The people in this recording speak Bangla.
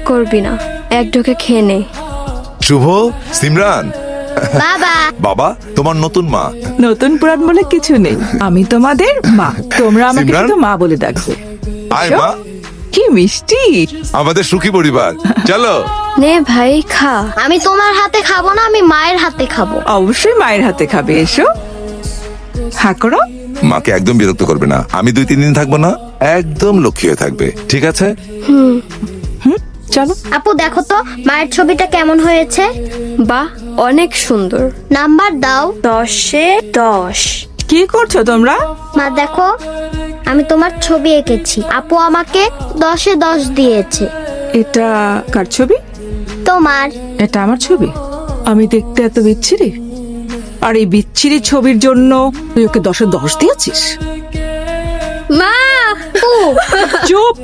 করবি না, এক ঢোকে খেয়ে নে। শুভ, সিমরান, বাবা বাবা তোমার নতুন মা। নতুন পুরান বলে কিছু নেই, আমি তোমাদের মা, তোমরা আমাকে সিমরান? শুধু মা বলে ডাকবে। আয় এসো। মা, কি মিষ্টি। আমাদের সুখী পরিবার। চলো। নে ভাই খা। আমি তোমার হাতে খাবো না, আমি মায়ের হাতে খাবো। অবশ্যই মায়ের হাতে খাবে, এসো। হা করো। মাকে একদম বিরক্ত করবে না, আমি 2-3 দিন থাকবো না, একদম লক্ষ্মী হয়ে থাকবে, ঠিক আছে? চলো। আপু দেখো তো মায়ের ছবিটা কেমন হয়েছে। বাহ, অনেক সুন্দর। নাম্বার দাও। 10-এ 10। কি করছো তোমরা? মা দেখো, আমি তোমার ছবি এঁকেছি, আপু আমাকে 10-এ 10 দিয়েছে। এটা কার ছবি? তোমার। এটা আমার ছবি? আমি দেখতে এত বিচ্ছিরি? আর এই বিচ্ছিরি ছবির জন্য তুই ওকে 10-এ 10 দিয়েছিস? মা! আপু চুপ।